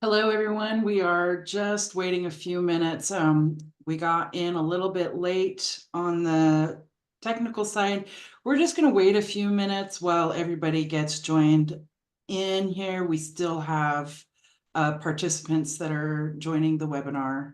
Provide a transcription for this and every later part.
Hello, everyone. We are just waiting a few minutes. We got in a little bit late on the technical side. We're just going to wait a few minutes while everybody gets joined in here. We still have participants that are joining the webinar.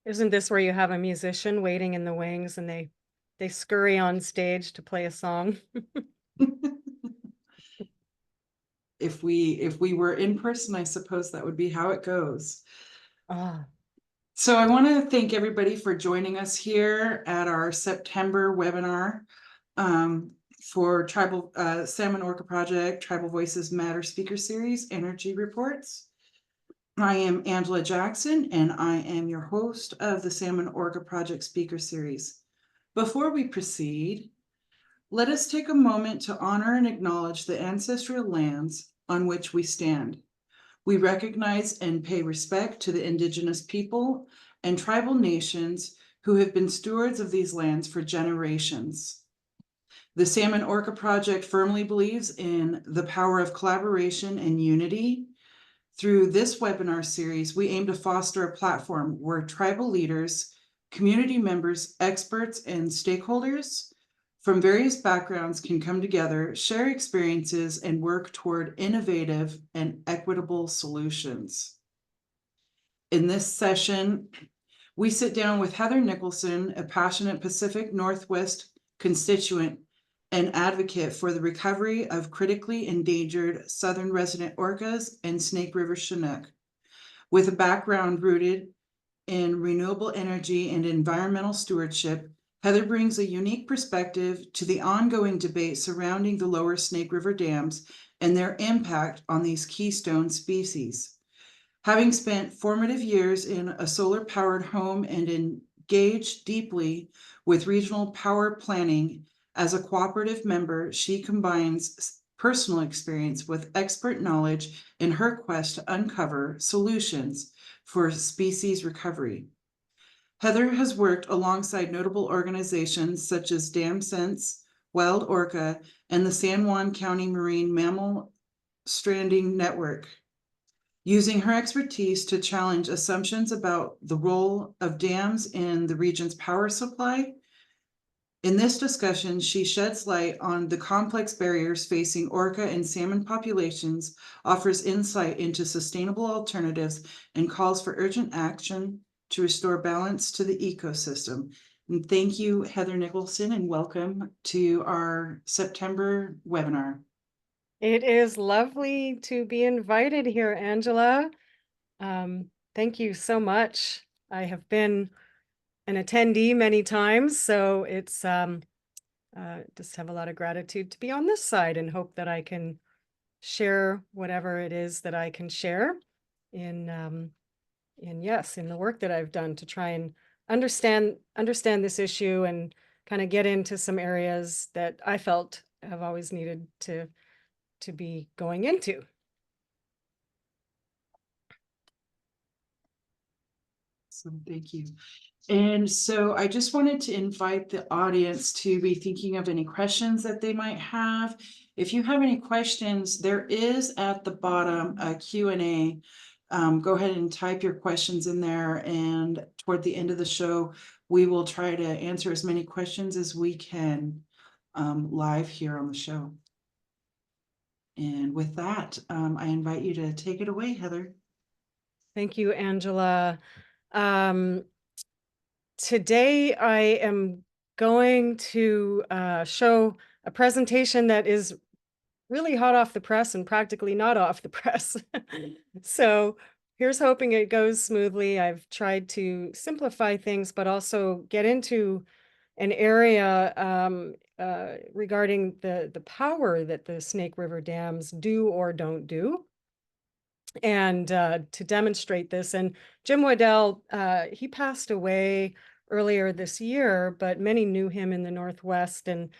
Isn't this where you have a musician waiting in the wings and they scurry on stage to play a song? If we were in person, I suppose that would be how it goes. Ah, So I want to thank everybody for joining us here at our September webinar for Tribal Salmon Orca Project, Tribal Voices Matter Speaker Series, Energy Reports. I am Angela Jackson, and I am your host of the Salmon Orca Project Speaker Series. Before we proceed, let us take a moment to honor and acknowledge the ancestral lands on which we stand. We recognize and pay respect to the Indigenous people and tribal nations who have been stewards of these lands for generations. The Salmon Orca Project firmly believes in the power of collaboration and unity. Through this webinar series, we aim to foster a platform where tribal leaders, community members, experts, and stakeholders from various backgrounds can come together, share experiences, and work toward innovative and equitable solutions. In this session, we sit down with Heather Nicholson, a passionate Pacific Northwest constituent and advocate for the recovery of critically endangered southern resident orcas and Snake River Chinook. With a background rooted in renewable energy and environmental stewardship, Heather brings a unique perspective to the ongoing debate surrounding the lower Snake River dams and their impact on these keystone species. Having spent formative years in a solar-powered home and engaged deeply with regional power planning as a cooperative member, she combines personal experience with expert knowledge in her quest to uncover solutions for species recovery. Heather has worked alongside notable organizations such as DamSense, Wild Orca, and the San Juan County Marine Mammal Stranding Network, using her expertise to challenge assumptions about the role of dams in the region's power supply. In this discussion, she sheds light on the complex barriers facing orca and salmon populations, offers insight into sustainable alternatives, and calls for urgent action to restore balance to the ecosystem. And thank you, Heather Nicholson, and welcome to our September webinar. it is lovely to be invited here, Angela. Thank you so much. I have been an attendee many times, so it's just have a lot of gratitude to be on this side and hope that I can share whatever it is that I can share in in the work that I've done to try and understand this issue and kind of get into some areas that I felt have always needed to be going into. So thank you. And so I just wanted to invite the audience to be thinking of any questions that they might have. If you have any questions, there is at the bottom a Q&A. Go ahead and type your questions in there, and toward the end of the show, we will try to answer as many questions as we can live here on the show. And with that, I invite you to take it away, Heather. Thank you, Angela. Today I am going to show a presentation that is really hot off the press and practically not off the press. So here's hoping it goes smoothly. I've tried to simplify things, but also get into an area regarding the power that the Snake River dams do or don't do. and to demonstrate this. And Jim Waddell, he passed away earlier this year, but many knew him in the Northwest. And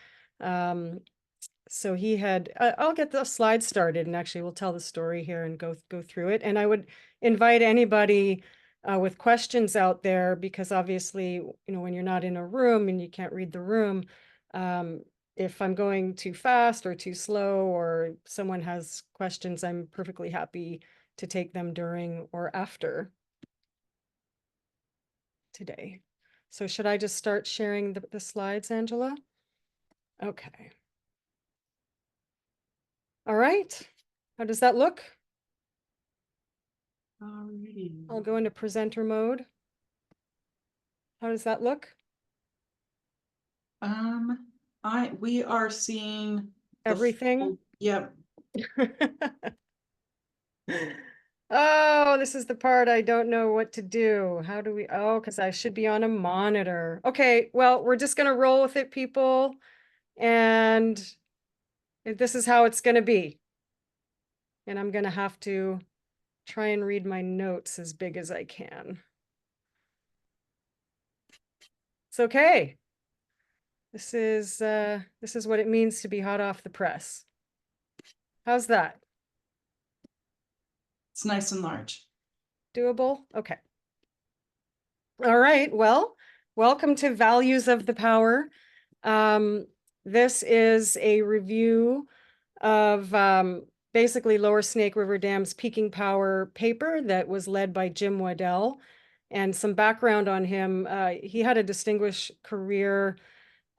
so he had, I'll get the slide started, and actually we'll tell the story here and go through it. And I would invite anybody with questions out there, because obviously, when you're not in a room and you can't read the room, if I'm going too fast or too slow, or someone has questions, I'm perfectly happy to take them during or after today. So should I just start sharing the slides, Angela? Okay. All right. How does that look? Alrighty. I'll go into presenter mode. How does that look? We are seeing the Everything? full- Yep. Oh, this is the part I don't know what to do. How do we, oh, because I should be on a monitor. Okay, well, we're just gonna roll with it, people. And this is how it's gonna be. And I'm gonna have to try and read my notes as big as I can. It's okay. This is what it means to be hot off the press. How's that? It's nice and large. Doable? Okay. All right. Well, welcome to Values of the Power. This is a review of basically Lower Snake River Dam's peaking power paper that was led by Jim Waddell. And some background on him, he had a distinguished career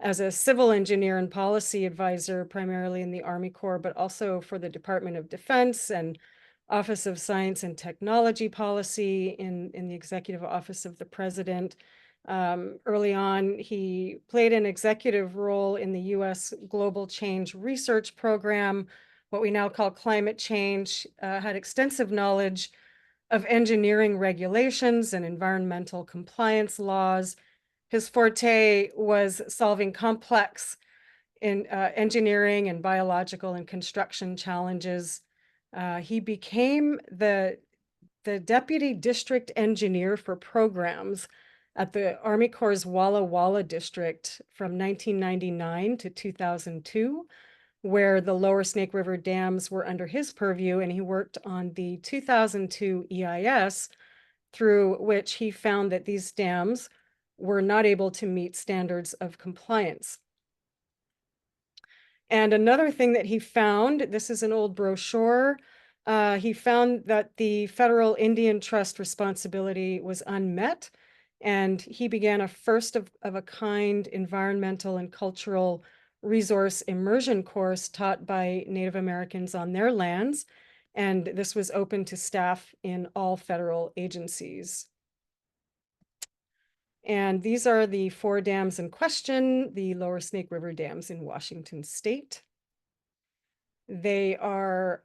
as a civil engineer and policy advisor, primarily in the Army Corps, but also for the Department of Defense and Office of Science and Technology Policy in the Executive Office of the President. Early on, he played an executive role in the U.S. Global Change Research Program, what we now call climate change, had extensive knowledge of engineering regulations and environmental compliance laws. His forte was solving complex engineering and biological and construction challenges. He became the deputy district engineer for programs at the Army Corps' Walla Walla district from 1999 to 2002, where the Lower Snake River dams were under his purview, and he worked on the 2002 EIS, through which he found that these dams were not able to meet standards of compliance. And another thing that he found, this is an old brochure, he found that the federal Indian trust responsibility was unmet, and he began a first of a kind environmental and cultural resource immersion course taught by Native Americans on their lands. And this was open to staff in all federal agencies. And these are the 4 dams in question, the Lower Snake River dams in Washington State. They are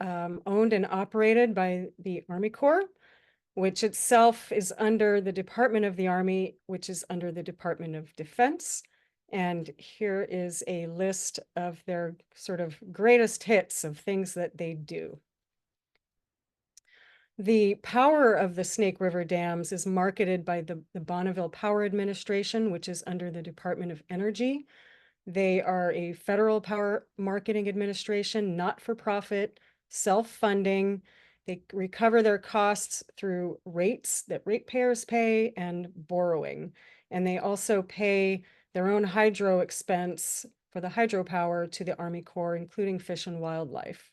owned and operated by the Army Corps, which itself is under the Department of the Army, which is under the Department of Defense. And here is a list of their sort of greatest hits of things that they do. The power of the Snake River dams is marketed by the Bonneville Power Administration, which is under the Department of Energy. They are a federal power marketing administration, not-for-profit, self-funding. They recover their costs through rates that ratepayers pay and borrowing. And they also pay their own hydro expense for the hydropower to the Army Corps, including Fish and Wildlife,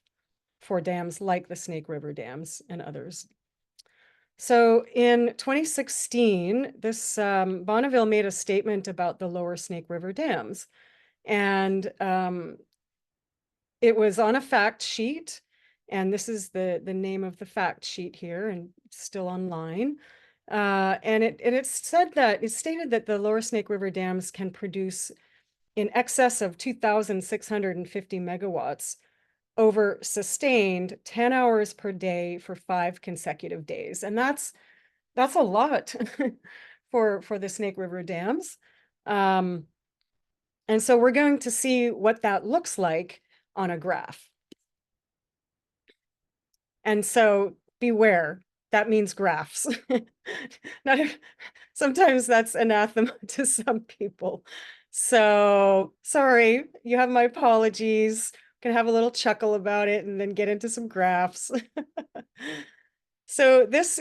for dams like the Snake River dams and others. So in 2016, this Bonneville made a statement about the Lower Snake River dams. And it was on a fact sheet. And this is the name of the fact sheet here, and still online. And it said that, it stated that the Lower Snake River dams can produce in excess of 2,650 megawatts over sustained 10 hours per day for 5 consecutive days. And that's a lot for the Snake River dams. And so we're going to see what that looks like on a graph. And so beware, that means graphs. Not, sometimes that's anathema to some people. So sorry, you have my apologies. Can have a little chuckle about it and then get into some graphs. So this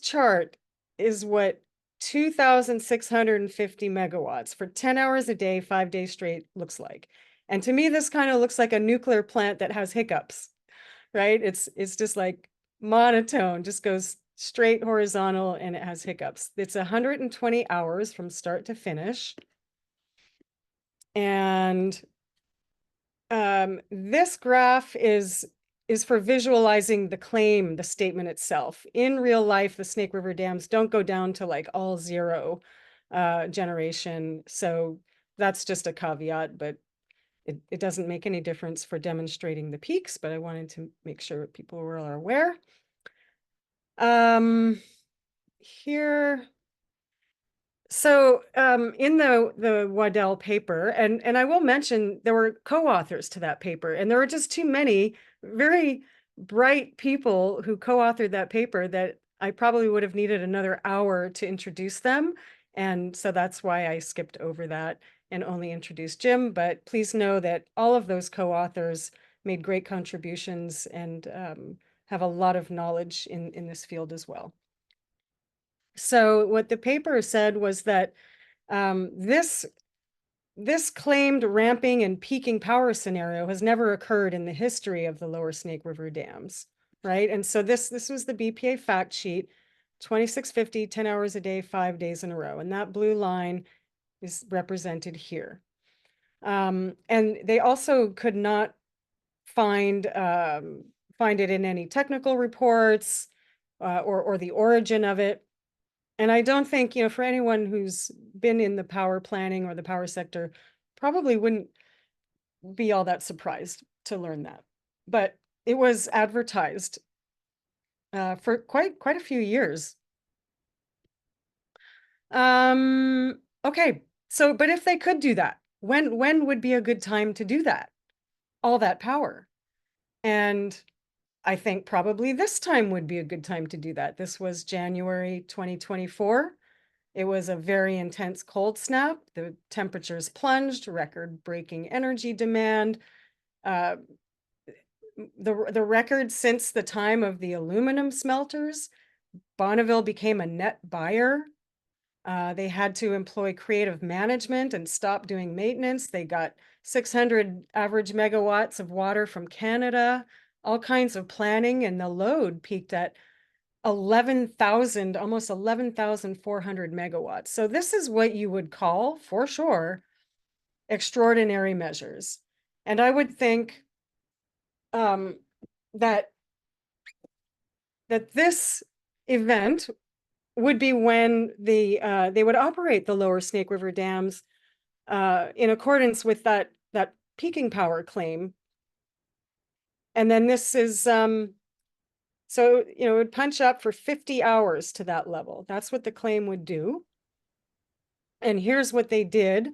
chart is what 2,650 megawatts for 10 hours a day, 5 days straight looks like. And to me, this kind of looks like a nuclear plant that has hiccups, right? It's just like monotone, just goes straight horizontal and it has hiccups. It's 120 hours from start to finish. And this graph is for visualizing the claim, the statement itself. In real life, the Snake River dams don't go down to like all zero generation. So that's just a caveat, but it doesn't make any difference for demonstrating the peaks, but I wanted to make sure people were aware. Here, so in the Waddell paper, and I will mention there were co-authors to that paper, and there were just too many very bright people who co-authored that paper that I probably would have needed another hour to introduce them. And so that's why I skipped over that and only introduced Jim. But please know that all of those co-authors made great contributions and have a lot of knowledge in this field as well. So what the paper said was that this claimed ramping and peaking power scenario has never occurred in the history of the lower Snake River dams, right? And so this was the BPA fact sheet, 2650, 10 hours a day, 5 days in a row. And that blue line is represented here. And they also could not find it in any technical reports or the origin of it. And I don't think, for anyone who's been in the power planning or the power sector, probably wouldn't be all that surprised to learn that. But it was advertised for quite a few years. Okay, so but if they could do that, when would be a good time to do that? All that power. And I think probably this time would be a good time to do that. This was January 2024. It was a very intense cold snap. The temperatures plunged, record-breaking energy demand. The record since the time of the aluminum smelters, Bonneville became a net buyer. They had to employ creative management and stop doing maintenance. They got 600 average megawatts of water from Canada, all kinds of planning, and the load peaked at 11,000, almost 11,400 megawatts. So this is what you would call, for sure, extraordinary measures. And I would think that this event would be when they would operate the lower Snake River dams in accordance with that peaking power claim. And then this is so, it would punch up for 50 hours to that level. That's what the claim would do. And here's what they did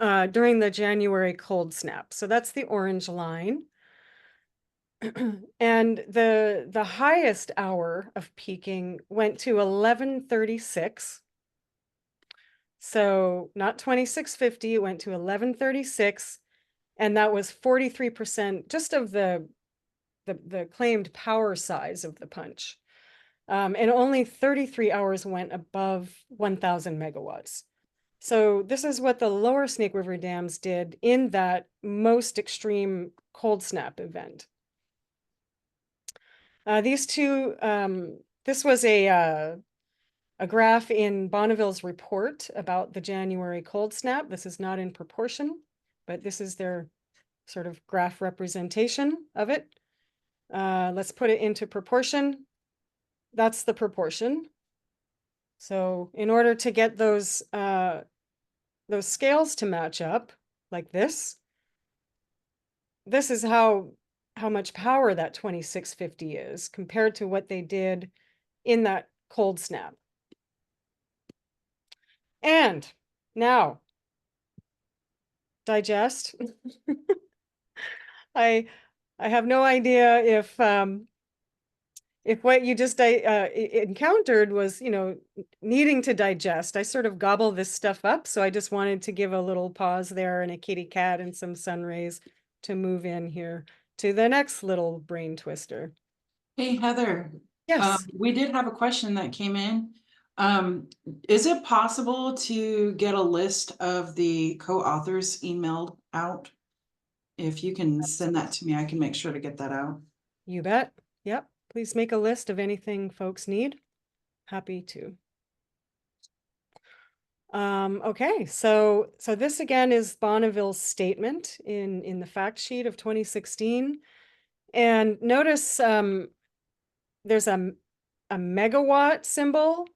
during the January cold snap. So that's the orange line. And the highest hour of peaking went to 1136. So not 2650, it went to 1136. And that was 43% just of the claimed power size of the punch. And only 33 hours went above 1,000 megawatts. So this is what the lower Snake River dams did in that most extreme cold snap event. These two, this was a graph in Bonneville's report about the January cold snap. This is not in proportion, but this is their sort of graph representation of it. Let's put it into proportion. That's the proportion. So in order to get those scales to match up like this is how much power that 2650 is compared to what they did in that cold snap. And now, digest. I have no idea if if what you just encountered was, you know, needing to digest, I sort of gobble this stuff up. So I just wanted to give a little pause there and a kitty cat and some sun rays to move in here to the next little brain twister. Hey, Heather, Yes. we did have a question that came in. Is it possible to get a list of the co-authors emailed out? If you can send that to me, I can make sure to get that out. You bet. Yep. Please make a list of anything folks need. Happy to. Okay, so this again is Bonneville's statement in the fact sheet of 2016. And notice there's a megawatt symbol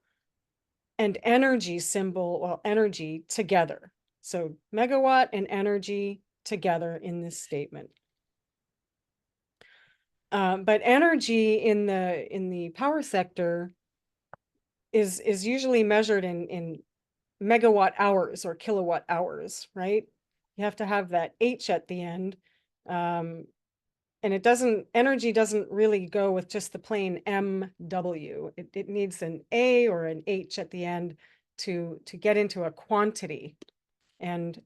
and energy symbol, well, energy together. So megawatt and energy together in this statement. But energy in the power sector is usually measured in megawatt hours or kilowatt hours, right? You have to have that H at the end. And energy doesn't really go with just the plain MW. It needs an A or an H at the end to get into a quantity. And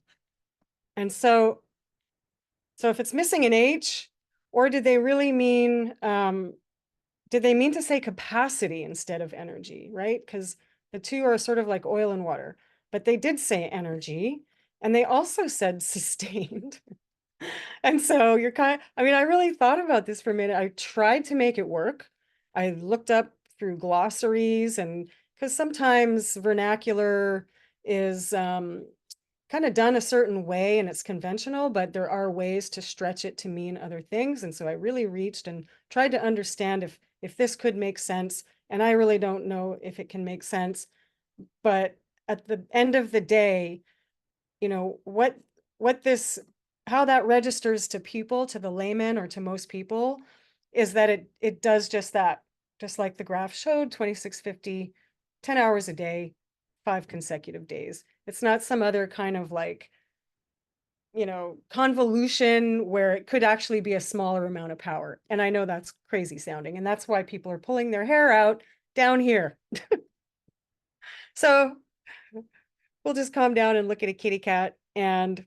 so if it's missing an H, or did they really mean, did they mean to say capacity instead of energy, right? Because the two are sort of like oil and water, but they did say energy, and they also said sustained. And so I mean, I really thought about this for a minute. I tried to make it work. I looked up through glossaries, and because sometimes vernacular is kind of done a certain way and it's conventional, but there are ways to stretch it to mean other things. And so I really reached and tried to understand if this could make sense. And I really don't know if it can make sense. But at the end of the day, you know, how that registers to people, to the layman or to most people, is that it does just that, just like the graph showed, 2650, 10 hours a day, 5 consecutive days. It's not some other kind of like, you know, convolution where it could actually be a smaller amount of power. And I know that's crazy sounding, and that's why people are pulling their hair out down here. So we'll just calm down and look at a kitty cat. And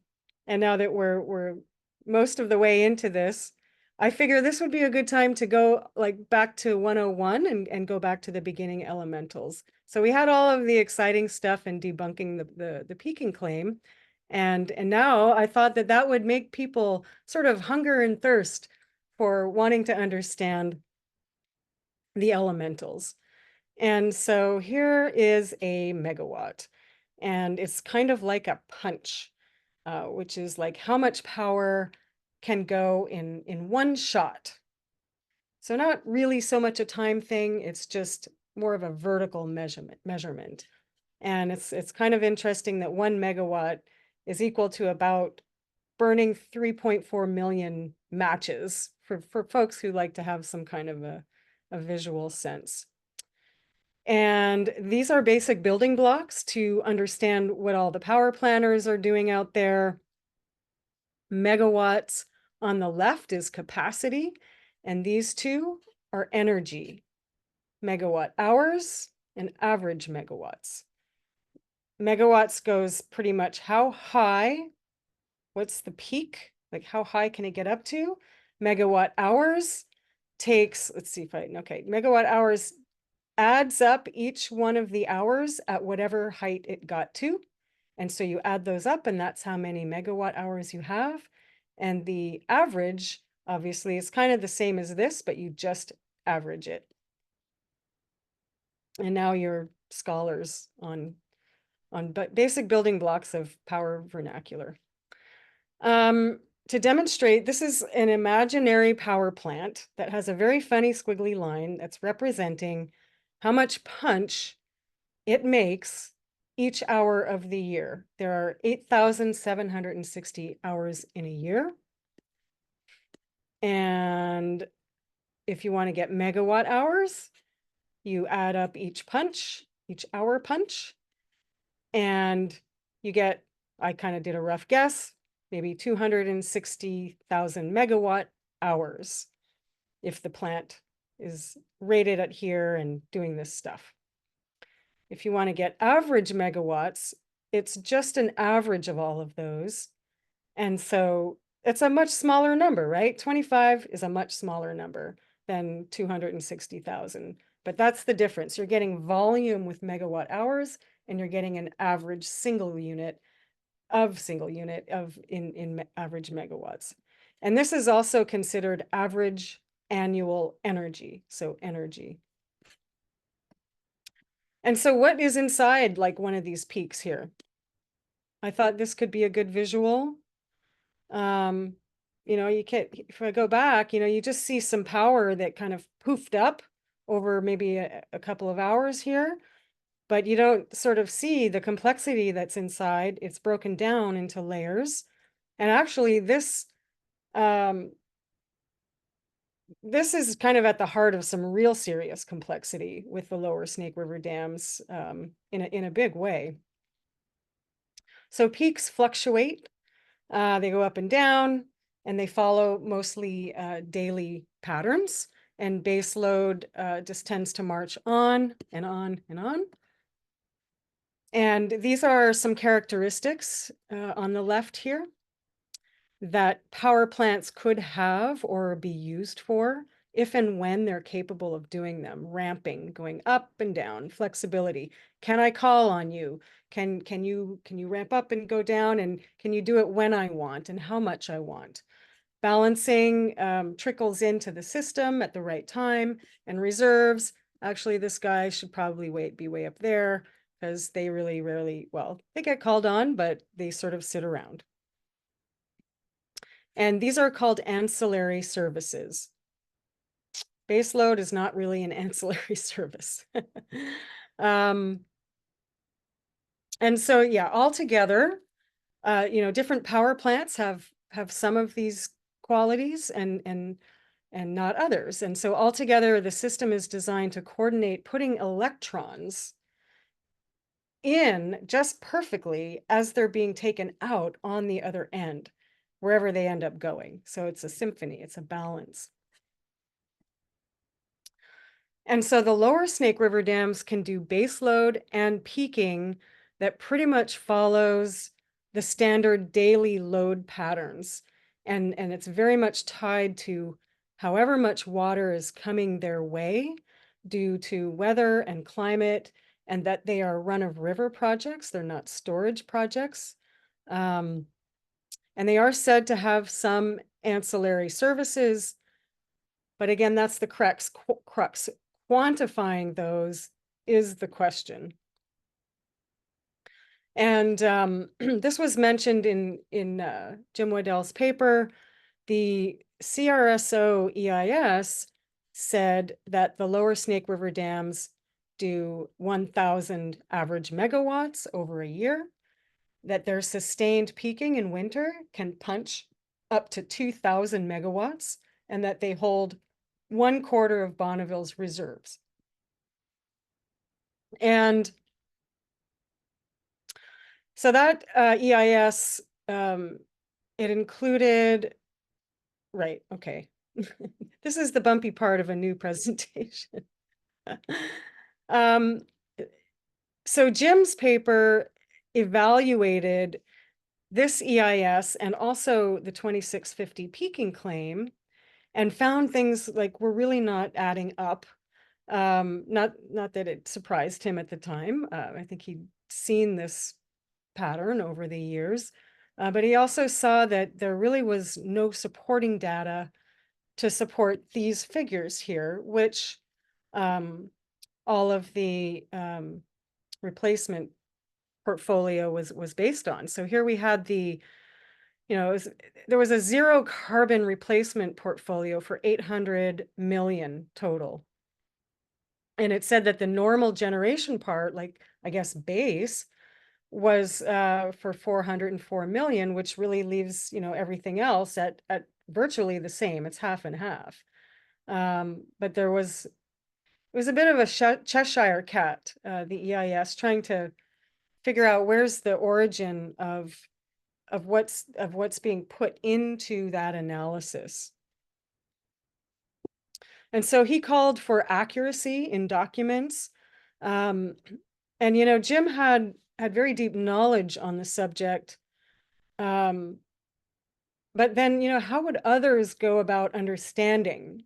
now that we're most of the way into this, I figure this would be a good time to go like back to 101 and go back to the beginning elementals. So we had all of the exciting stuff in debunking the peaking claim. And now I thought that would make people sort of hunger and thirst for wanting to understand the elementals. And so here is a megawatt, and it's kind of like a punch, which is like how much power can go in one shot. So not really so much a time thing, it's just more of a vertical measurement. And it's kind of interesting that 1 megawatt is equal to about burning 3.4 million matches for folks who like to have some kind of a visual sense. And these are basic building blocks to understand what all the power planners are doing out there. Megawatts on the left is capacity, and these two are energy. Megawatt hours and average megawatts. Megawatts goes pretty much how high, what's the peak? Like how high can it get up to? Megawatt hours takes, let's see if okay, megawatt hours adds up each one of the hours at whatever height it got to. And so you add those up, and that's how many megawatt hours you have. And the average, obviously, is kind of the same as this, but you just average it. And now you're scholars on basic building blocks of power vernacular. To demonstrate, this is an imaginary power plant that has a very funny squiggly line that's representing how much punch it makes each hour of the year. There are 8,760 hours in a year. And if you want to get megawatt hours, you add up each punch, each hour punch, and you get, I kind of did a rough guess, maybe 260,000 megawatt hours if the plant is rated at here and doing this stuff. If you want to get average megawatts, it's just an average of all of those. And so it's a much smaller number, right? 25 is a much smaller number than 260,000. But that's the difference. You're getting volume with megawatt hours, and you're getting an average single unit of in average megawatts. And this is also considered average annual energy, so energy. And so what is inside like one of these peaks here? I thought this could be a good visual. You can't, if I go back, you just see some power that kind of poofed up over maybe a couple of hours here, but you don't sort of see the complexity that's inside. It's broken down into layers. And actually this is kind of at the heart of some real serious complexity with the lower Snake River dams in a big way. So peaks fluctuate. They go up and down, and they follow mostly daily patterns. And base load just tends to march on and on and on. And these are some characteristics on the left here that power plants could have or be used for if and when they're capable of doing them. Ramping, going up and down, flexibility. Can I call on you? Can you ramp up and go down, and can you do it when I want and how much I want? Balancing trickles into the system at the right time, and reserves. Actually, this guy should probably be way up there, because they really rarely, well, they get called on, but they sort of sit around. And these are called ancillary services. Baseload is not really an ancillary service. And so, yeah, altogether, different power plants have some of these qualities and not others. And so altogether, the system is designed to coordinate putting electrons in just perfectly as they're being taken out on the other end, wherever they end up going. So it's a symphony, it's a balance. And so the lower Snake River dams can do baseload and peaking that pretty much follows the standard daily load patterns. And it's very much tied to however much water is coming their way due to weather and climate, and that they are run-of-river projects. They're not storage projects. And they are said to have some ancillary services. But again, that's the crux. Quantifying those is the question. And this was mentioned in Jim Waddell's paper. The CRSO EIS said that the lower Snake River dams do 1,000 average megawatts over a year, that their sustained peaking in winter can punch up to 2,000 megawatts, and that they hold 1/4 of Bonneville's reserves. And so that EIS, it included, right, okay. This is the bumpy part of a new presentation. So Jim's paper evaluated this EIS and also the 2650 peaking claim, and found things like were really not adding up. Not that it surprised him at the time. I think he'd seen this pattern over the years, but he also saw that there really was no supporting data to support these figures here, which all of the replacement portfolio was based on. So here we had there was a zero carbon replacement portfolio for 800 million total. And it said that the normal generation part, like I guess base, was for 404 million, which really leaves everything else at virtually the same. It's half and half. But it was a bit of a Cheshire cat, the EIS, trying to figure out where's the origin of what's being put into that analysis. And so he called for accuracy in documents. Um, and Jim had very deep knowledge on the subject. Um, but then, how would others go about understanding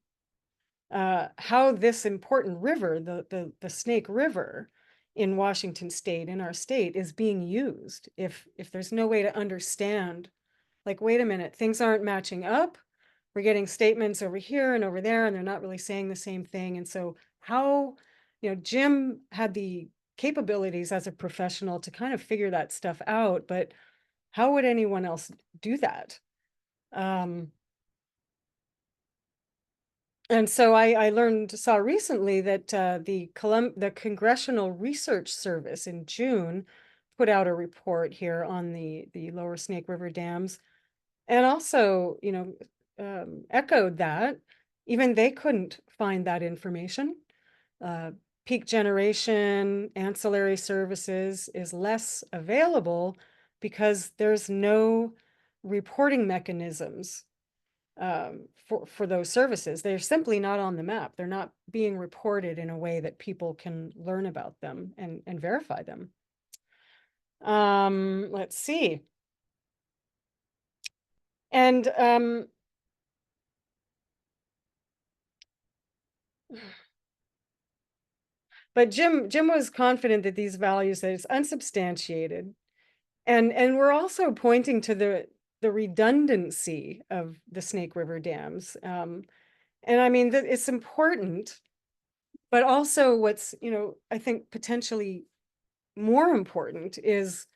how this important river, the Snake River in Washington State, in our state, is being used if there's no way to understand, like, wait a minute, things aren't matching up. We're getting statements over here and over there, and they're not really saying the same thing. And so how, Jim had the capabilities as a professional to kind of figure that stuff out, but how would anyone else do that? Um, And so I saw recently that the Congressional Research Service in June put out a report here on the Lower Snake River dams, and also, echoed that even they couldn't find that information. Uh, Peak generation, ancillary services is less available because there's no reporting mechanisms for those services. They're simply not on the map. They're not being reported in a way that people can learn about them and verify them. Let's see. And but Jim was confident that these values, that it's unsubstantiated, and we're also pointing to the redundancy of the Snake River dams. And I mean that it's important, but also what's, I think potentially more important is,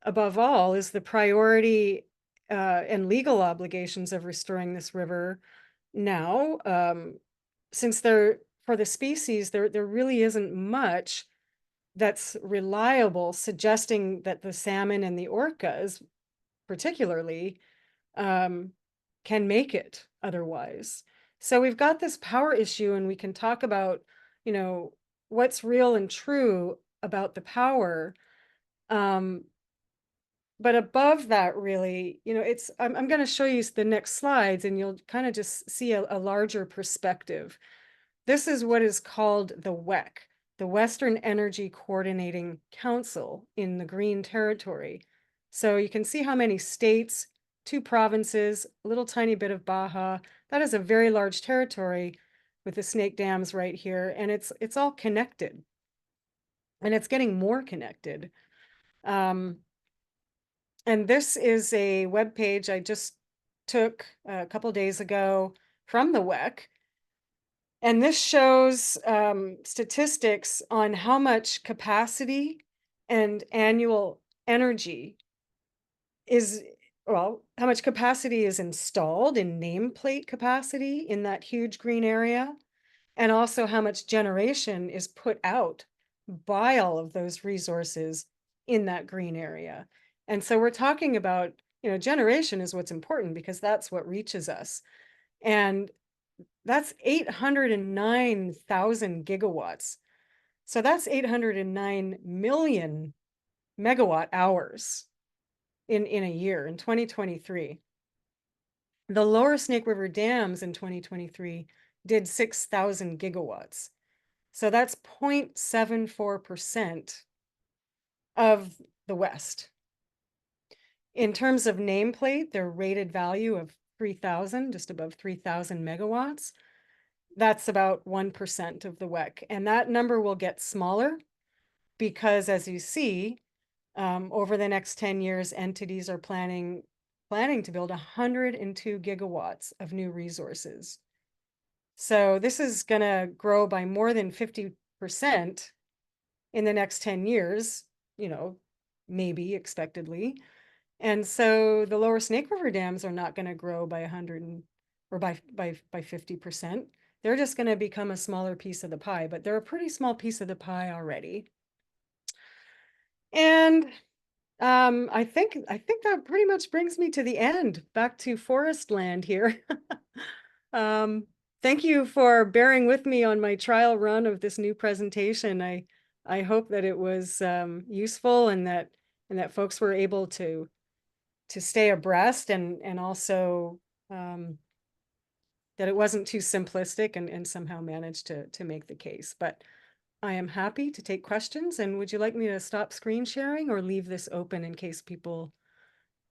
above all, is the priority and legal obligations of restoring this river now. Since for the species, there really isn't much that's reliable suggesting that the salmon and the orcas, particularly, um, can make it otherwise. So we've got this power issue, and we can talk about, what's real and true about the power. Um, but above that, really, I'm going to show you the next slides, and you'll kind of just see a larger perspective. This is what is called the WEC, the Western Energy Coordinating Council in the Green Territory. So you can see how many states, 2 provinces, a little tiny bit of Baja. That is a very large territory with the snake dams right here, and it's all connected, and it's getting more connected. And this is a web page I just took a couple days ago from the WEC. And this shows statistics on how much capacity and annual energy is, well, how much capacity is installed in nameplate capacity in that huge green area, and also how much generation is put out by all of those resources in that green area. And so we're talking about, generation is what's important because that's what reaches us. And that's 809,000 gigawatts. So that's 809 million megawatt hours in a year, in 2023. The Lower Snake River dams in 2023 did 6,000 gigawatts. So that's 0.74% of the West. In terms of nameplate, their rated value of 3,000, just above 3,000 megawatts, that's about 1% of the WEC. And that number will get smaller because, as you see, over the next 10 years, entities are planning to build 102 gigawatts of new resources. So this is going to grow by more than 50% in the next 10 years, maybe expectedly. And so the Lower Snake River dams are not going to grow by 100 or by 50%. They're just going to become a smaller piece of the pie, but they're a pretty small piece of the pie already. And I think that pretty much brings me to the end, back to forest land here. Thank you for bearing with me on my trial run of this new presentation. I hope that it was useful, and that folks were able to stay abreast and also that it wasn't too simplistic and somehow managed to make the case. But I am happy to take questions. And would you like me to stop screen sharing or leave this open in case people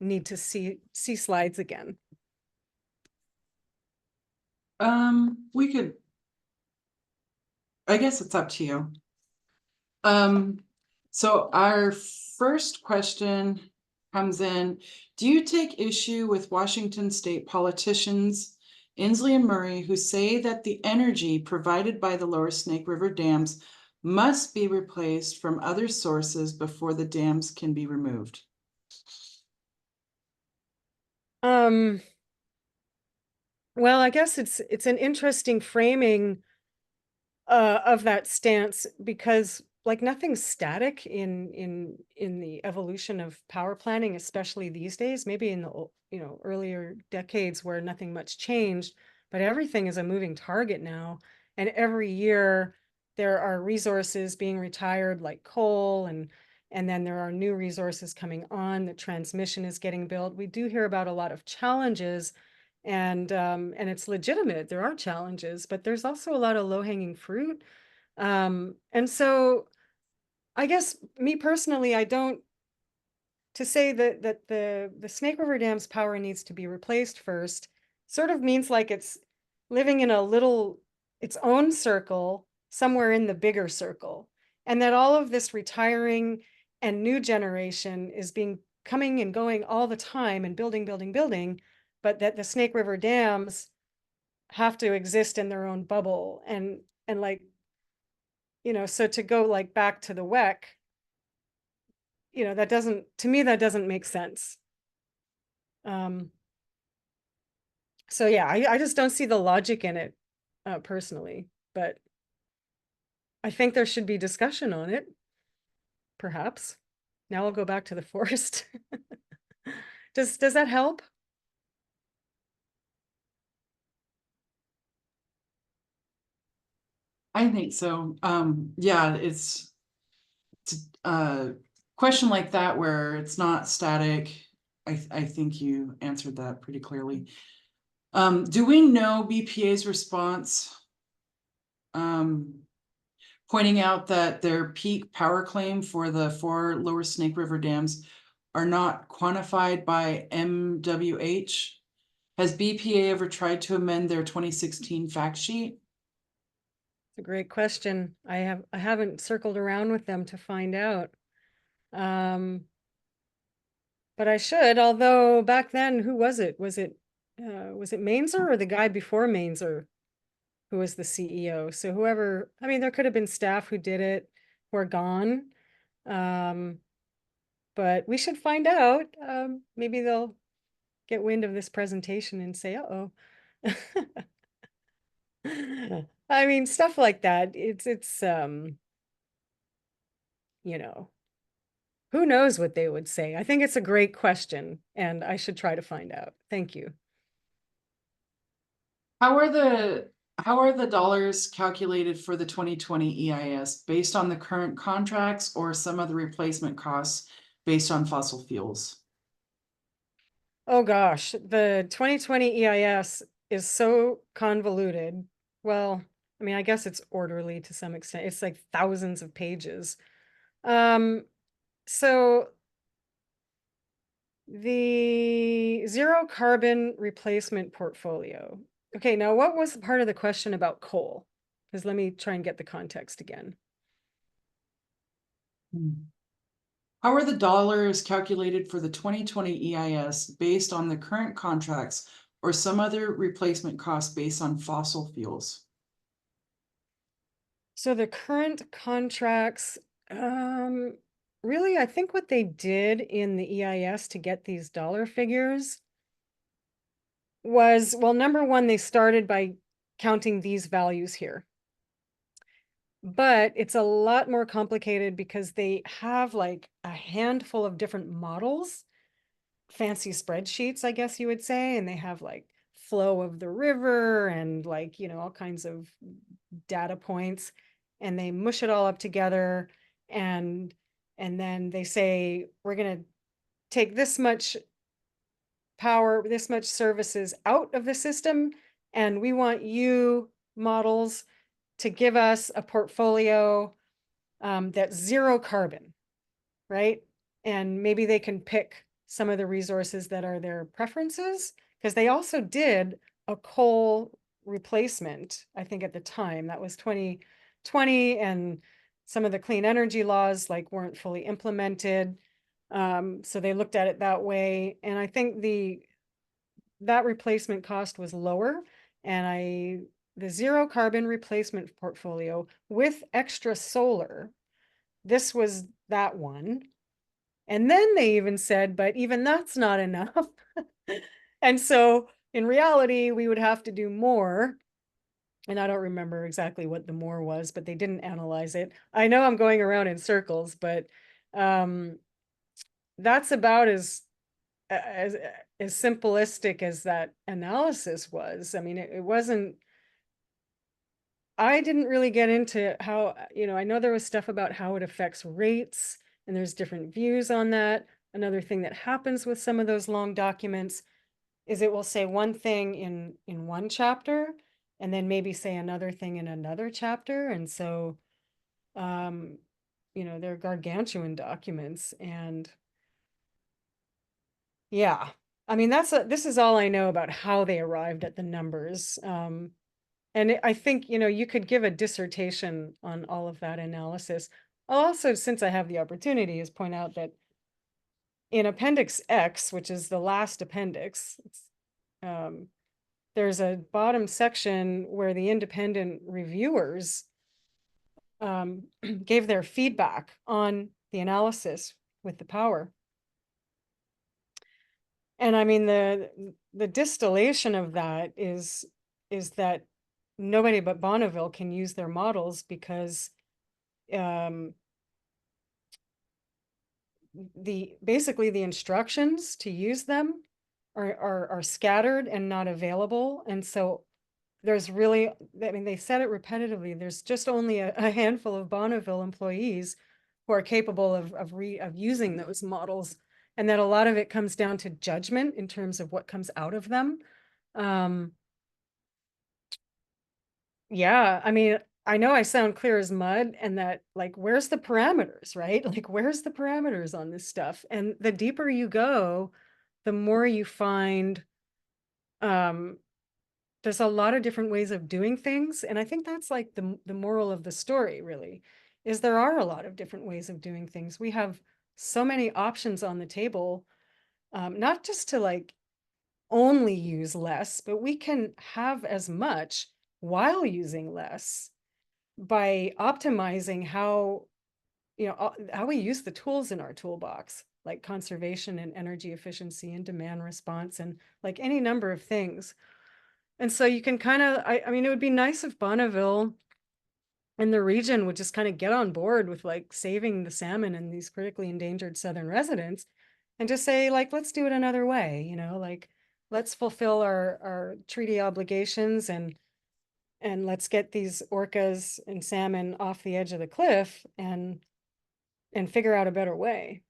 need to see slides again? We could, I guess it's up to you. So our first question comes in, do you take issue with Washington state politicians, Inslee and Murray, who say that the energy provided by the lower Snake River dams must be replaced from other sources before the dams can be removed? Well, I guess it's an interesting framing of that stance, because like nothing's static in the evolution of power planning, especially these days. Maybe in the earlier decades where nothing much changed, but everything is a moving target now, and every year there are resources being retired like coal, and then there are new resources coming on. The transmission is getting built. We do hear about a lot of challenges, and it's legitimate. There are challenges, but there's also a lot of low-hanging fruit. And so I guess me personally, I don't, to say that the Snake River Dam's power needs to be replaced first sort of means like it's living in a little its own circle somewhere in the bigger circle, and that all of this retiring and new generation is being coming and going all the time and building, but that the Snake River dams have to exist in their own bubble. And like, so to go like back to the WEC, that doesn't, to me, that doesn't make sense. So yeah, I just don't see the logic in it, personally, but I think there should be discussion on it, perhaps. Now I'll go back to the forest. Does that help? I think so. Yeah, it's a question like that where it's not static. I think you answered that pretty clearly. Do we know BPA's response? Pointing out that their peak power claim for the 4 lower Snake River dams are not quantified by MWH. Has BPA ever tried to amend their 2016 fact sheet? It's a great question. I haven't circled around with them to find out. But I should, although back then, who was it? Was it Mainzer or the guy before Mainzer who was the CEO? So whoever, I mean, there could have been staff who did it who are gone. But we should find out. Maybe they'll get wind of this presentation and say, uh-oh. I mean, stuff like that. It's who knows what they would say. I think it's a great question, and I should try to find out. Thank you. How are the dollars calculated for the 2020 EIS based on the current contracts or some of the replacement costs based on fossil fuels? Oh gosh, the 2020 EIS is so convoluted. Well, I mean, I guess it's orderly to some extent. It's like thousands of pages. So the zero carbon replacement portfolio. Okay, now what was part of the question about coal? Because let me try and get the context again. How are the dollars calculated for the 2020 EIS based on the current contracts or some other replacement costs based on fossil fuels? So the current contracts, really, I think what they did in the EIS to get these dollar figures was, well, number one, they started by counting these values here. But it's a lot more complicated because they have like a handful of different models, fancy spreadsheets, I guess you would say, and they have like flow of the river and like, all kinds of data points, and they mush it all up together, and then they say we're going to take this much power, this much services out of the system, and we want you models to give us a portfolio that's zero carbon, right? And maybe they can pick some of the resources that are their preferences, because they also did a coal replacement, I think at the time, that was 2020, and some of the clean energy laws like weren't fully implemented. So they looked at it that way. And I think that replacement cost was lower, and the zero carbon replacement portfolio with extra solar, this was that one. And then they even said, but even that's not enough. And so in reality, we would have to do more. And I don't remember exactly what the more was, but they didn't analyze it. I know I'm going around in circles, but that's about as as simplistic as that analysis was. I mean, it wasn't. I didn't really get into how, I know there was stuff about how it affects rates, and there's different views on that. Another thing that happens with some of those long documents is it will say one thing in one chapter, and then maybe say another thing in another chapter. And so, they're gargantuan documents. And yeah, I mean, this is all I know about how they arrived at the numbers. And I think, you could give a dissertation on all of that analysis. I'll also, since I have the opportunity, is point out that in Appendix X, which is the last appendix, there's a bottom section where the independent reviewers gave their feedback on the analysis with the power. And I mean, the distillation of that is that nobody but Bonneville can use their models because basically the instructions to use them are scattered and not available. And so there's really, I mean, they said it repetitively, there's just only a handful of Bonneville employees who are capable of using those models, and that a lot of it comes down to judgment in terms of what comes out of them. Yeah, I mean, I know I sound clear as mud, and that, like, where's the parameters, right? Like, where's the parameters on this stuff? And the deeper you go, the more you find there's a lot of different ways of doing things. And I think that's like the moral of the story, really, is there are a lot of different ways of doing things. We have so many options on the table, not just to like only use less, but we can have as much while using less by optimizing how we use the tools in our toolbox, like conservation and energy efficiency and demand response, and like any number of things. And so you can kind of, I mean, it would be nice if Bonneville and the region would just kind of get on board with like saving the salmon and these critically endangered southern residents, and just say, like, let's do it another way, like, let's fulfill our treaty obligations, and let's get these orcas and salmon off the edge of the cliff, and figure out a better way.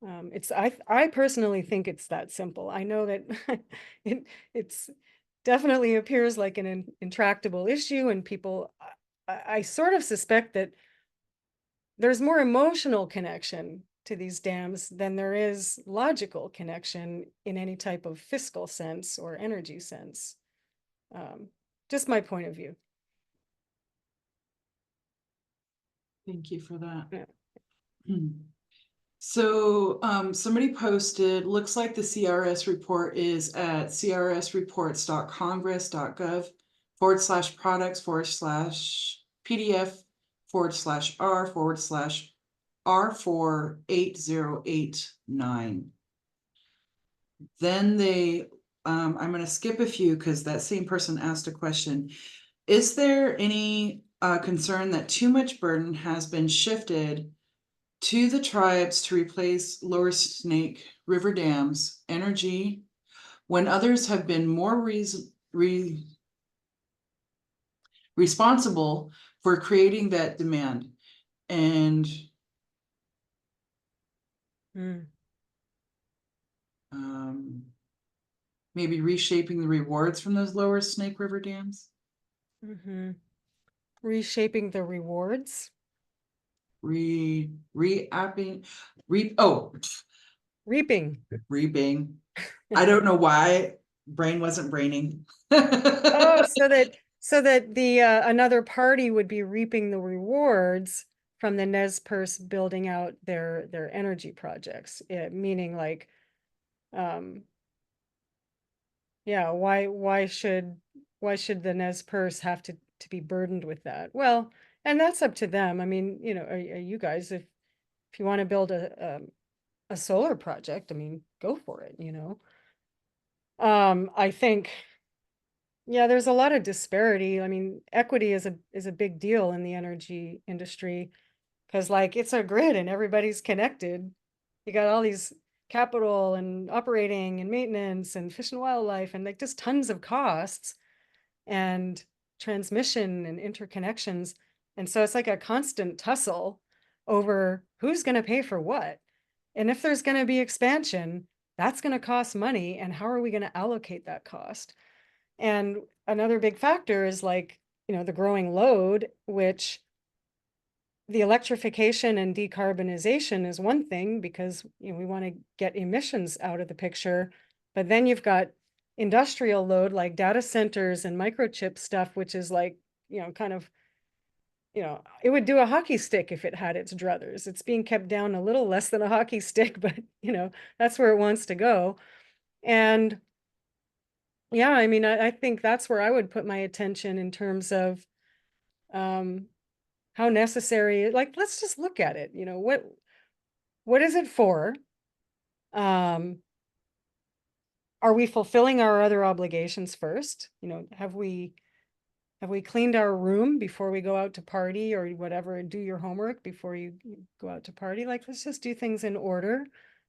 I personally think it's that simple. I know that it's definitely appears like an intractable issue, and people, I sort of suspect that there's more emotional connection to these dams than there is logical connection in any type of fiscal sense or energy sense. Just my point of view. Thank you for that. Yeah. So somebody posted, looks like the CRS report is at crsreports.congress.gov/products/r/r48089. Then I'm going to skip a few because that same person asked a question. Is there any concern that too much burden has been shifted to the tribes to replace Lower Snake River dams energy when others have been more responsible for creating that demand? And maybe reshaping the rewards from those lower Snake River dams. Reshaping the rewards. Reaping, Reaping. reaping. I don't know why brain wasn't braining. Oh, so that the another party would be reaping the rewards from the Nez Perce building out their energy projects, meaning like, yeah, why should the Nez Perce have to be burdened with that? Well, and that's up to them. I mean, you know, are you guys, if you want to build a solar project, I mean, go for it, you know. I think, yeah, there's a lot of disparity. I mean, equity is a big deal in the energy industry because like it's a grid and everybody's connected. You got all these capital and operating and maintenance and fish and wildlife and like just tons of costs and transmission and interconnections. And so it's like a constant tussle over who's going to pay for what. And if there's going to be expansion, that's going to cost money. And how are we going to allocate that cost? And another big factor is like, you know, the growing load, which the electrification and decarbonization is one thing because, you know, we want to get emissions out of the picture. But then you've got industrial load like data centers and microchip stuff, which is like, you know, kind of, you know, it would do a hockey stick if it had its druthers. It's being kept down a little less than a hockey stick, but, you know, that's where it wants to go. And yeah, I mean, I think that's where I would put my attention in terms of how necessary, like, let's just look at it. You know, what is it for? Um, are we fulfilling our other obligations first? You know, have we cleaned our room before we go out to party or whatever, and do your homework before you go out to party? Like, let's just do things in order.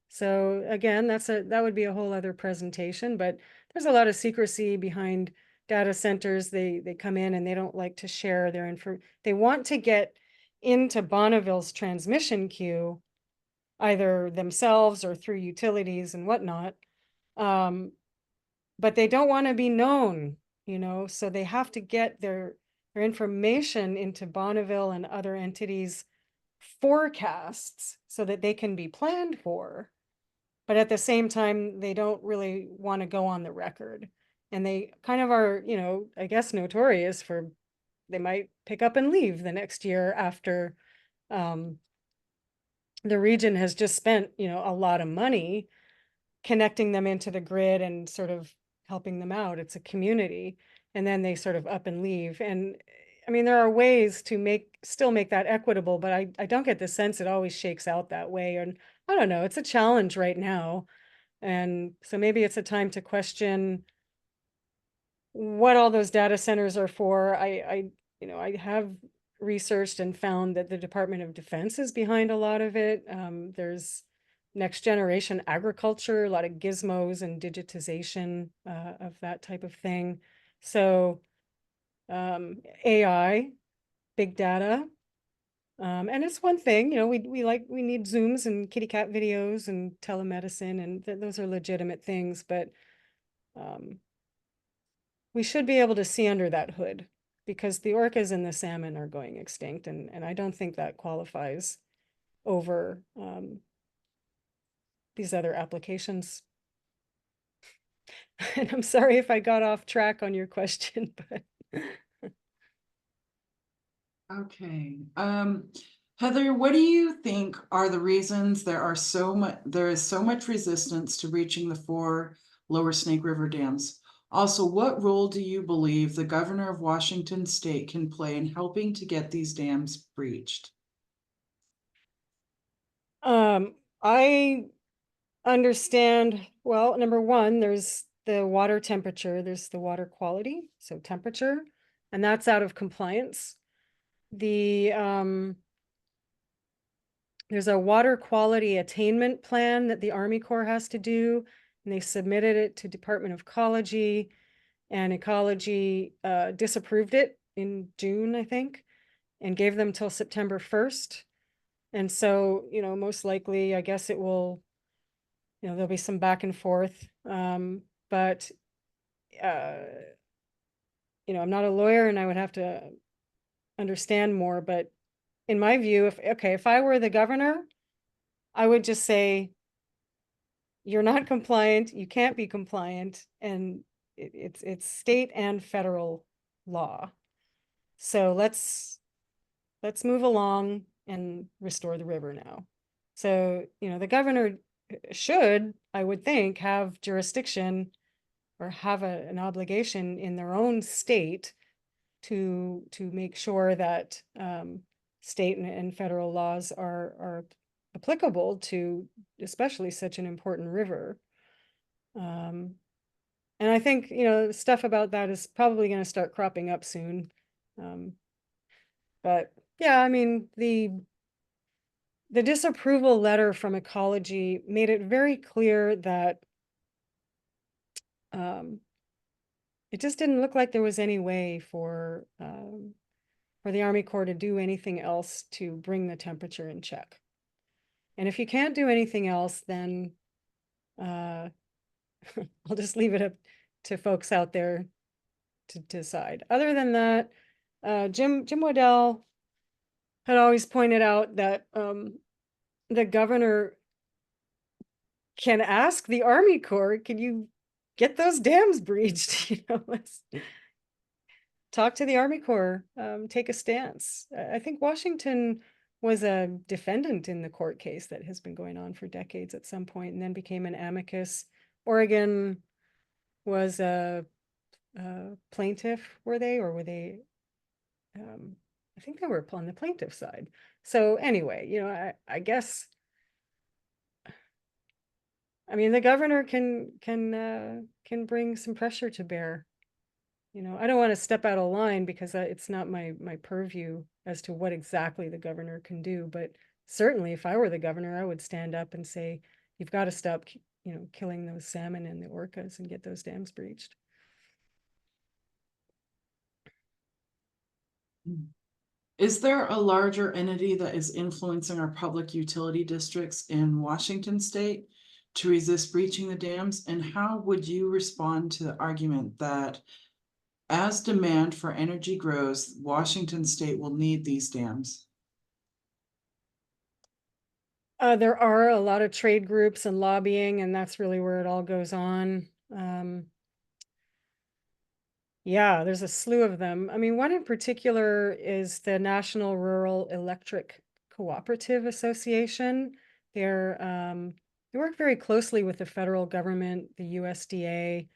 So again, that would be a whole other presentation, but there's a lot of secrecy behind data centers. They come in and they don't like to share their info. They want to get into Bonneville's transmission queue, either themselves or through utilities and whatnot. But they don't want to be known, you know, so they have to get their information into Bonneville and other entities' forecasts so that they can be planned for. But at the same time, they don't really want to go on the record. And they kind of are, you know, I guess notorious for they might pick up and leave the next year after the region has just spent, you know, a lot of money connecting them into the grid and sort of helping them out. It's a community. And then they sort of up and leave. And I mean, there are ways to still make that equitable, but I don't get the sense it always shakes out that way. And I don't know, it's a challenge right now. And so maybe it's a time to question what all those data centers are for. You know, I have researched and found that the Department of Defense is behind a lot of it. There's next generation agriculture, a lot of gizmos and digitization of that type of thing. So AI, big data. And it's one thing, you know, we need Zooms and kitty cat videos and telemedicine, and those are legitimate things, but we should be able to see under that hood because the orcas and the salmon are going extinct, and I don't think that qualifies over these other applications. And I'm sorry if I got off track on your question, but Okay. Heather, what do you think are the reasons there is so much resistance to reaching the 4 lower Snake River dams? Also, what role do you believe the governor of Washington state can play in helping to get these dams breached? I understand, well, number one, there's the water temperature, there's the water quality, so temperature, and that's out of compliance. The there's a water quality attainment plan that the Army Corps has to do, and they submitted it to Department of Ecology, and Ecology disapproved it in June, I think, and gave them till September 1st. And so, you know, most likely, I guess it will, you know, there'll be some back and forth. but you know, I'm not a lawyer and I would have to understand more, but in my view, if I were the governor, I would just say, you're not compliant, you can't be compliant, and it's state and federal law. So let's move along and restore the river now. So, you know, the governor should, I would think, have jurisdiction or have an obligation in their own state to make sure that state and federal laws are applicable to especially such an important river. And I think, you know, stuff about that is probably going to start cropping up soon. But yeah, I mean, the disapproval letter from Ecology made it very clear that it just didn't look like there was any way for the Army Corps to do anything else to bring the temperature in check. And if you can't do anything else, then I'll just leave it up to folks out there to decide. Other than that, Jim Waddell had always pointed out that the governor can ask the Army Corps, can you get those dams breached? You know, let's talk to the Army Corps, take a stance. I think Washington was a defendant in the court case that has been going on for decades at some point, and then became an amicus. Oregon was a plaintiff, were they, or were they? I think they were on the plaintiff side. So anyway, you know, I guess, I mean, the governor can bring some pressure to bear. You know, I don't want to step out of line because it's not my purview as to what exactly the governor can do. But certainly, if I were the governor, I would stand up and say, "You've got to stop, you know, killing those salmon and the orcas and get those dams breached." Is there a larger entity that is influencing our public utility districts in Washington state to resist breaching the dams? And how would you respond to the argument that as demand for energy grows, Washington state will need these dams? There are a lot of trade groups and lobbying, and that's really where it all goes on. Yeah, there's a slew of them. I mean, one in particular is the National Rural Electric Cooperative Association. They work very closely with the federal government, the USDA,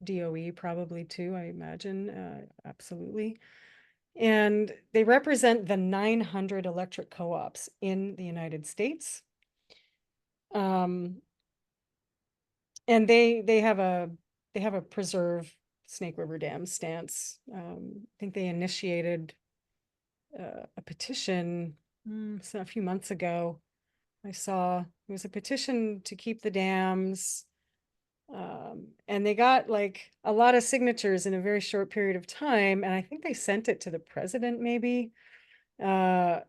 DOE probably too, I imagine, absolutely. And they represent the 900 electric co-ops in the United States. And they have a preserve Snake River Dam stance. I think they initiated a petition so a few months ago. I saw it was a petition to keep the dams, and they got like a lot of signatures in a very short period of time, and I think they sent it to the president maybe, but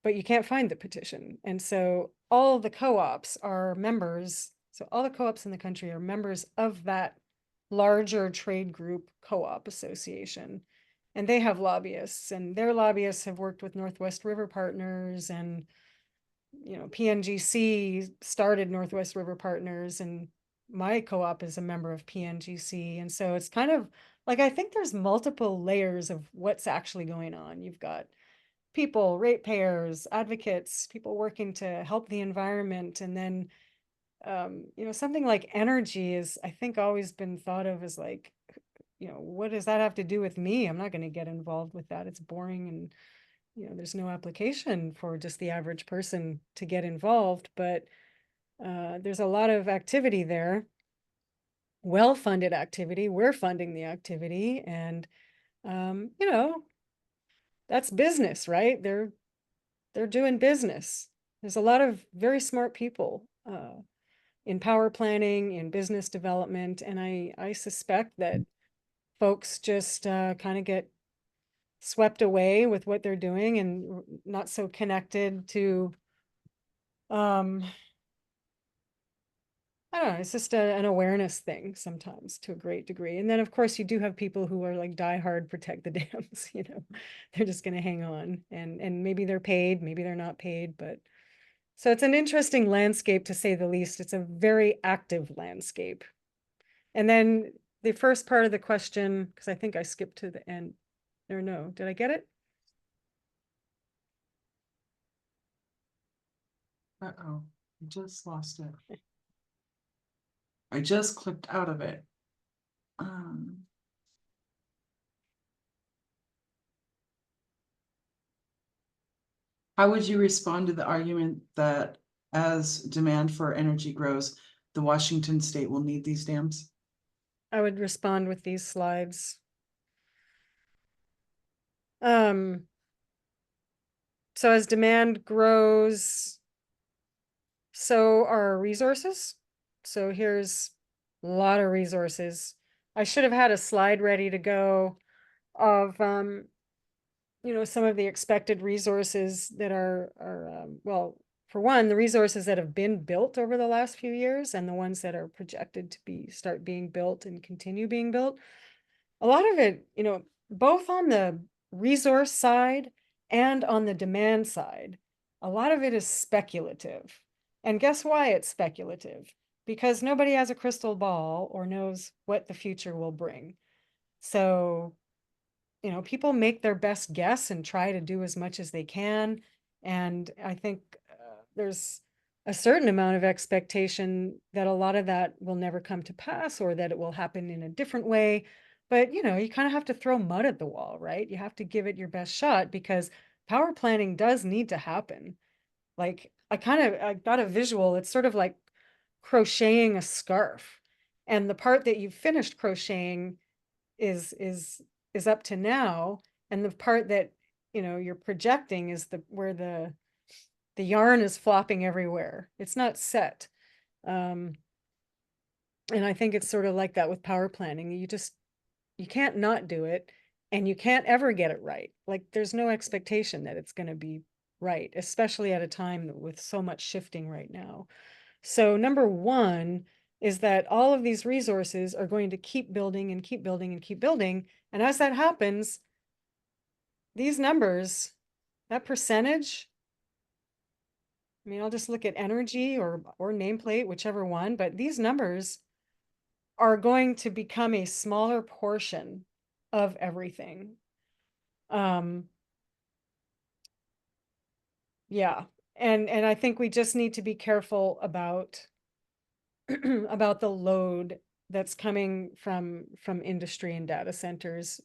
you can't find the petition. And so all the co-ops are members, so all the co-ops in the country are members of that larger trade group co-op association, and they have lobbyists, and their lobbyists have worked with Northwest River Partners, and you know, PNGC started Northwest River Partners, and my co-op is a member of PNGC. And so it's kind of like, I think there's multiple layers of what's actually going on. You've got people, ratepayers, advocates, people working to help the environment, and then you know, something like energy is, I think, always been thought of as like, you know, what does that have to do with me? I'm not going to get involved with that. It's boring, and you know, there's no application for just the average person to get involved. But there's a lot of activity there, well-funded activity. We're funding the activity, and you know, that's business, right? They're doing business. There's a lot of very smart people in power planning, in business development, and I suspect that folks just kind of get swept away with what they're doing and not so connected to I don't know, it's just an awareness thing sometimes to a great degree. And then of course you do have people who are like diehard protect the dams, you know, they're just going to hang on and maybe they're paid, maybe they're not paid, but so it's an interesting landscape to say the least. It's a very active landscape. And then the first part of the question, because I think I skipped to the end, or no, did I get it? Uh-oh, I just lost it. I just clicked out of it. How would you respond to the argument that as demand for energy grows, the Washington state will need these dams? I would respond with these slides. So as demand grows, so are resources. So here's a lot of resources. I should have had a slide ready to go of you know, some of the expected resources that are well, for one, the resources that have been built over the last few years and the ones that are projected to start being built and continue being built. A lot of it, you know, both on the resource side and on the demand side, a lot of it is speculative. And guess why it's speculative? Because nobody has a crystal ball or knows what the future will bring. So, you know, people make their best guess and try to do as much as they can. And I think there's a certain amount of expectation that a lot of that will never come to pass or that it will happen in a different way. But, you know, you kind of have to throw mud at the wall, right? You have to give it your best shot because power planning does need to happen. Like I got a visual. It's sort of like crocheting a scarf. And the part that you've finished crocheting is up to now, and the part that, you know, you're projecting is where the yarn is flopping everywhere. It's not set. And I think it's sort of like that with power planning. You can't not do it, and you can't ever get it right. Like there's no expectation that it's going to be right, especially at a time with so much shifting right now. So number one is that all of these resources are going to keep building and keep building and keep building. And as that happens, these numbers, that percentage, I mean, I'll just look at energy or nameplate, whichever one, but these numbers are going to become a smaller portion of everything. Yeah. And I think we just need to be careful about about the load that's coming from industry and data centers.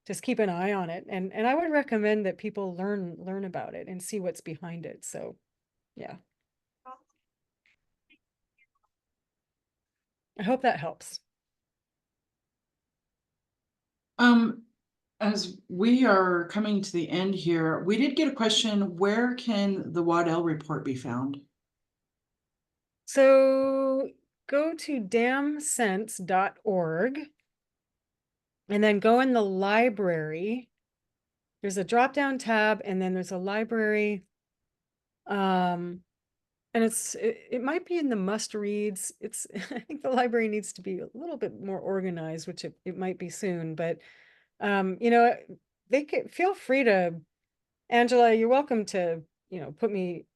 Just keep an eye on it, and I would recommend that people learn about it and see what's behind it. So yeah, I hope that helps. As we are coming to the end here, we did get a question, where can the Waddell report be found? So go to DamSense.org and then go in the library. There's a drop-down tab and then there's a library. And it might be in the must reads. It's I think the library needs to be a little bit more organized, which it might be soon, but you know, they can feel free to, Angela, you're welcome to, you know,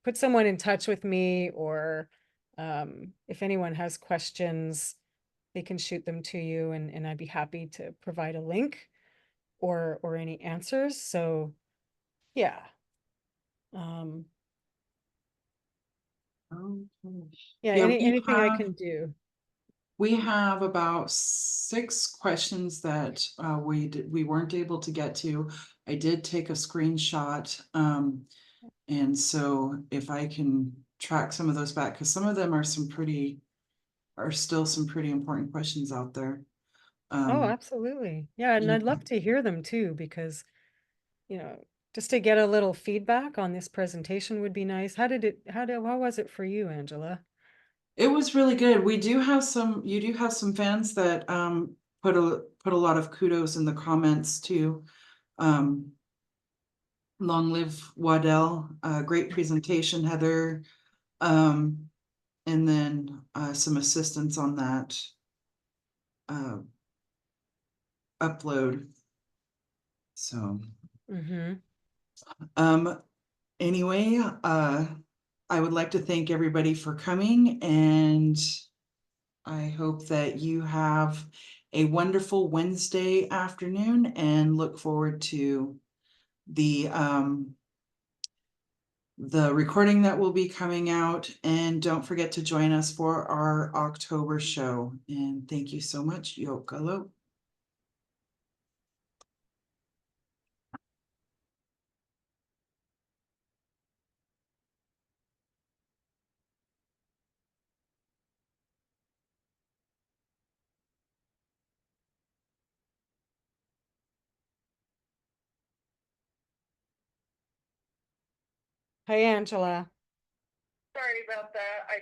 put someone in touch with me, or if anyone has questions, they can shoot them to you, and I'd be happy to provide a link or any answers. So yeah. Yeah, Yeah, anything I can do. we have about 6 questions that we weren't able to get to. I did take a screenshot, and so if I can track some of those back, because some of them are still some pretty important questions out there. Oh, absolutely. Yeah, and Yeah. I'd love to hear them too, because, you know, just to get a little feedback on this presentation would be nice. How was it for you, Angela? It was really good. You do have some fans that put a lot of kudos in the comments too. Um, long live Waddell, great presentation, Heather. Um, and then some assistance on that upload. So anyway, I would like to thank everybody for coming, and I hope that you have a wonderful Wednesday afternoon, and look forward to the recording that will be coming out. And don't forget to join us for our October show. And thank you so much. Yokalo. Hey, Angela. Sorry about that. I